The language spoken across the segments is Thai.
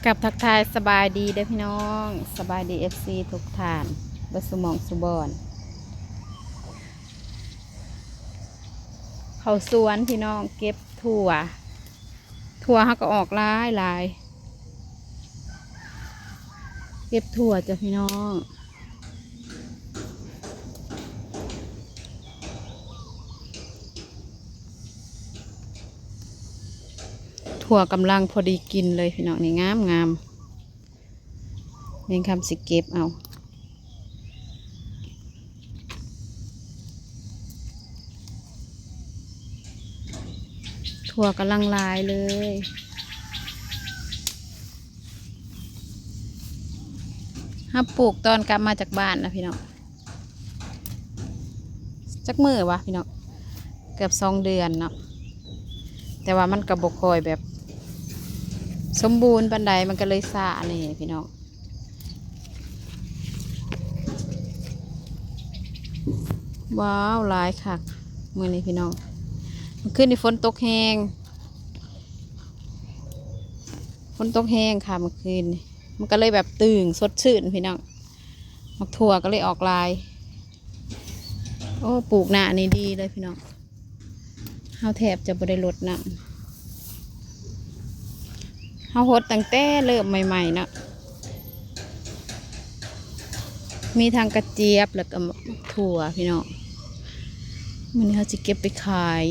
กับทักทายสบายดีเด้อพี่น้องสบายดีFCทุกท่านบัสมองสุบอนเขาสวนพี่น้องเก็บถั่วเขาก็ออกหลายเก็บถั่วจ้ะพี่น้องถั่วกำลังพอดีกินเลยพี่น้องนี่งามเน้นคำสิเก็บเอาถั่วกำลังลายเลยถ้าปลูกตอนกลับมาจากบ้านนะพี่น้องจักมือวะพี่น้องเกือบ2 เดือนเนาะแต่ว่ามันกระบอกคอยแบบสมบูรณ์ปันใดมันก็เลยสะนี่พี่น้องว้าวลายค่ะมือนี้พี่น้องมันขึ้นในฝนตกแห้งค่ะเมื่อคืนมันก็เลยแบบตื่นสดชื่นพี่น้องมักถั่วก็เลยออกลายโอ้ปลูกหน้านี่ดีเลยพี่น้องเฮาแทบจะบ่ได้ลดน้ำเฮาหดตั้งแต่เริ่มใหม่ๆเนาะมีทางกระเจี๊ยบแล้วก็ถั่วพี่น้องมันนี้เขาจะเก็บไปขาย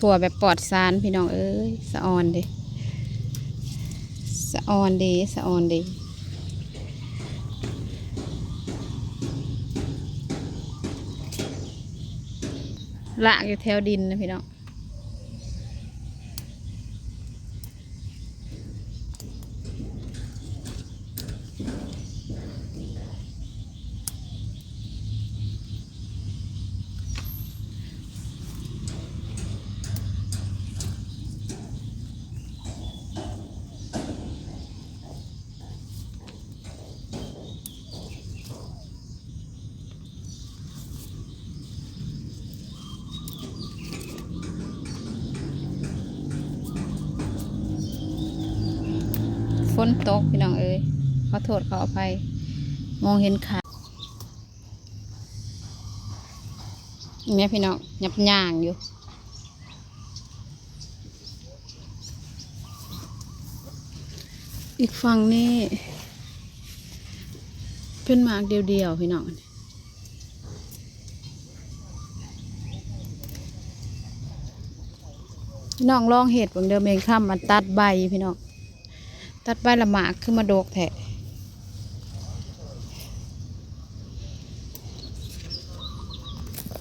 ถั่วแบบปลอดสารพี่น้องเอ้ยสะออนดิสะออนดีละอยู่แถวดินนะพี่น้องฝนตกพี่น้องเอ้ยขอโทษขออภัยมองเห็นขาอย่างนี้พี่น้องยับย่างอยู่อีกฝั่งนี่เป็นหมากเดียวพี่น้องพี่น้องลองเห็ดบางเดิมเองข้ามมันตัดใบพี่น้องตัดใบละหมากขึ้นมาโดกแทะ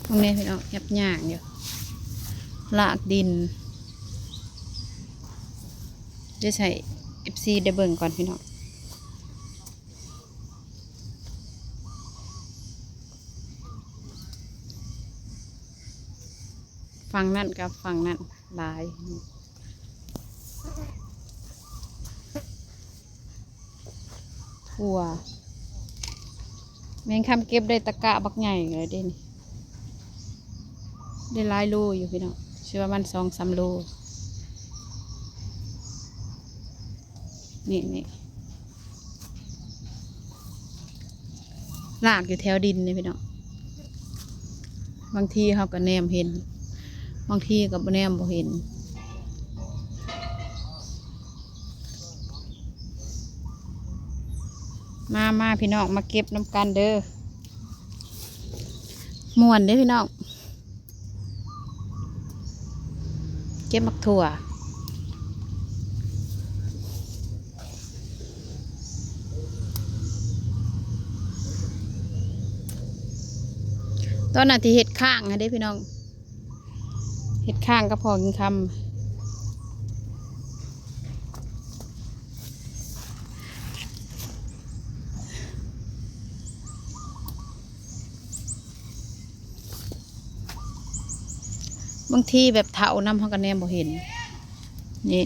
ตรงนี้พี่น้องยับย่างอยู่ลากดินจะใส่FCได้เบิ่งก่อนพี่น้องฝั่งนั่นกับฝั่งนั่นลายถั่วแมงคำเก็บได้ตะกะบักใหญ่เลยเด่นได้หลายโลอยู่พี่น้องเชื่อว่ามัน2-3 โลนี่ลากอยู่แถวดินนี่พี่น้องบางทีเขาก็แนมเห็นบางทีก็บ่แนมบ่เห็นมาพี่น้องมาเก็บน้ำกันเด้อม่วนเด้อพี่น้องเก็บมักถั่วตอนนั้นที่เห็ดข้างนะเด้อพี่น้อง เห็ดข้างก็พอกินคำบางทีแบบเถาน้ำเขากันแนมบ่เห็นนี่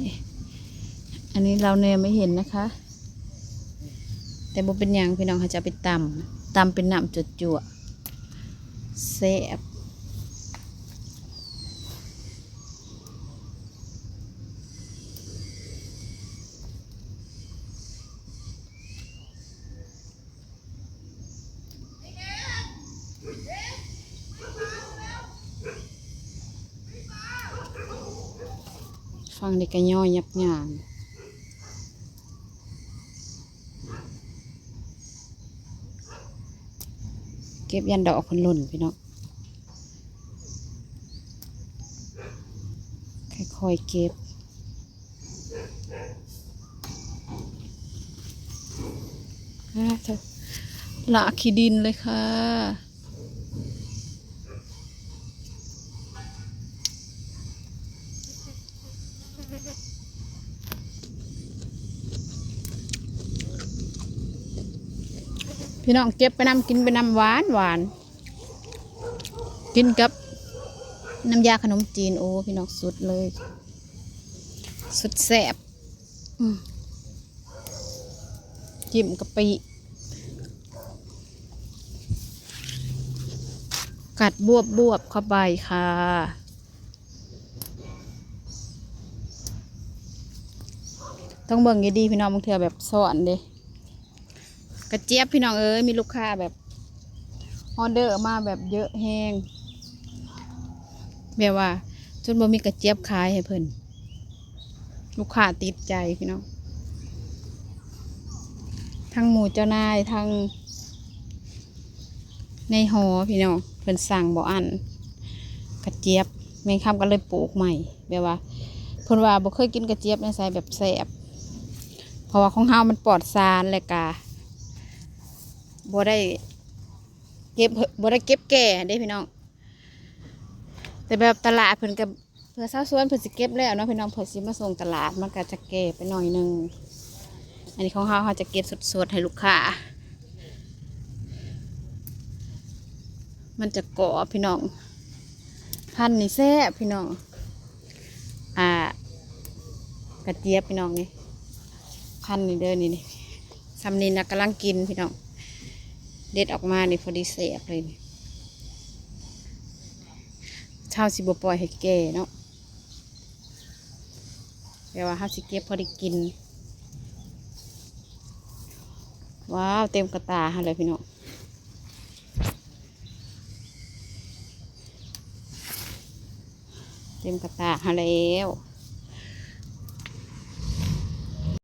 อันนี้เราแนมไม่เห็นนะคะแต่บ่เป็นหยังพี่น้องเขาจะไปตำเป็นน้ำจุ่ๆแซ่บฟังเด็กกระย่อยยับยางเก็บยันดอกคนหล่นพี่น้องค่อยๆเก็บเถอะละขี้ดินเลยค่ะพี่น้องเก็บไปนำกินไปนำหวานหวานกินกับน้ำยาขนมจีนโอ้พี่น้องสุดเลยสุดแซ่บจิ้มกะปิกัดบวบเข้าไปค่ะต้องเบิ่งดีๆพี่น้องบางเทื่อแบบสอนเด้กระเจี๊ยบพี่น้องเอ้ยมีลูกค้าแบบออเดอร์มาแบบเยอะแห้งแบบว่าจนบ่มีกระเจี๊ยบขายให้เพิ่นลูกค้าติดใจพี่น้องทั้งหมูเจ้านายทั้งในหอพี่น้องเพิ่นสั่งบ่อันกระเจี๊ยบแม่งคำก็เลยปลูกใหม่แบบว่าเพิ่นว่าบ่เคยกินกระเจี๊ยบในสายแบบแซ่บเพราะว่าของเฮามันปลอดสารและกาบ่ได้เก็บแก่เด้พี่น้องแต่แบบตลาดเพิ่นกับเพื่อเช้าสวนเพิ่นสิเก็บแล้วเนาะพี่น้องเพิ่นสิมาส่งตลาดมันก็จะแก่ไปหน่อยนึงอันนี้ของเขาจะเก็บสดๆให้ลูกค้ามันจะกรอบพี่น้องพันนี่แซ่บพี่น้องกระเจี๊ยบพี่น้องนี่พันนี่เด้อนี่ซ้ำนี่นะกำลังกินพี่น้องเด็ดออกมานี่พอดีแซ่บเลยชาวสิบปล่อยให้แก่เนาะแปลว่าเขาสิเก็บพอดีกินว้าวเต็มกระตาเลยพี่น้องเต็มกระตาแล้ว